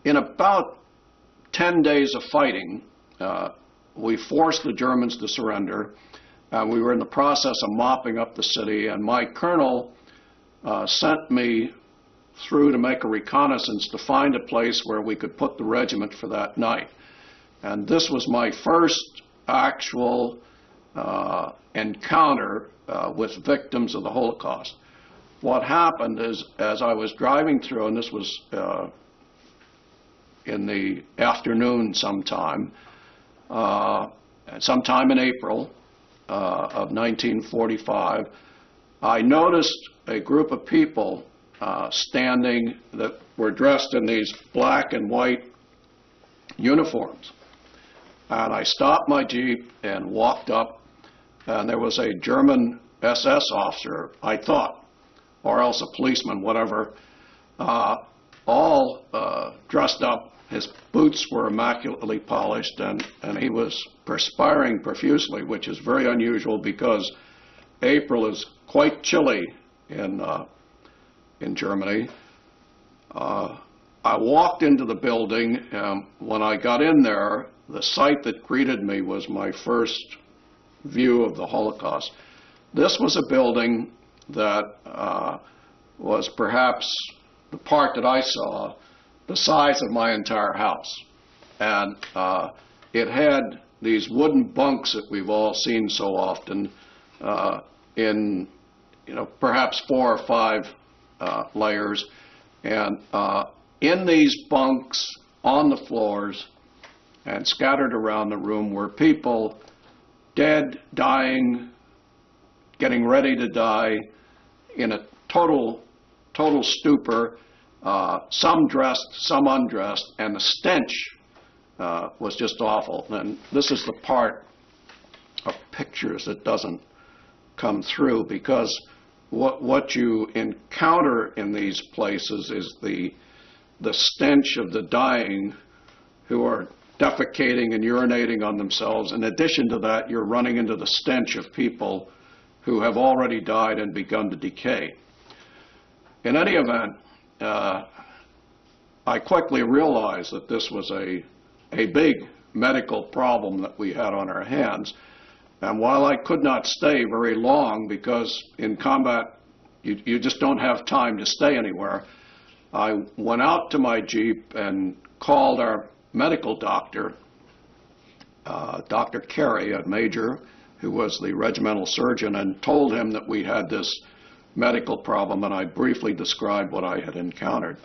In about 10 days of fighting, we forced the Germans to surrender. We were in the process of mopping up the city, and my colonel sent me through to make a reconnaissance to find a place where we could put the regiment for that night. And this was my first actual encounter with victims of the Holocaust. What happened is, as I was driving through, and this was in the afternoon sometime in April of 1945, I noticed a group of people standing that were dressed in these black and white uniforms. And I stopped my Jeep and walked up, and there was a German SS officer, I thought, or else a policeman, whatever, all dressed up. His boots were immaculately polished, and he was perspiring profusely, which is very unusual because April is quite chilly in Germany. I walked into the building, and when I got in there, the sight that greeted me was my first view of the Holocaust. This was a building that was perhaps, the part that I saw, the size of my entire house. And it had these wooden bunks that we've all seen so often in, perhaps 4 or 5 layers. And in these bunks, on the floors, and scattered around the room were people dead, dying, getting ready to die, in a total stupor, some dressed, some undressed, and the stench was just awful. And this is the part of pictures that doesn't come through, because what you encounter in these places is the stench of the dying who are defecating and urinating on themselves. In addition to that, you're running into the stench of people who have already died and begun to decay. In any event, I quickly realized that this was a big medical problem that we had on our hands. And while I could not stay very long, because in combat you just don't have time to stay anywhere, I went out to my Jeep and called our medical doctor, Dr. Carey, a major who was the regimental surgeon, and told him that we had this medical problem, and I briefly described what I had encountered.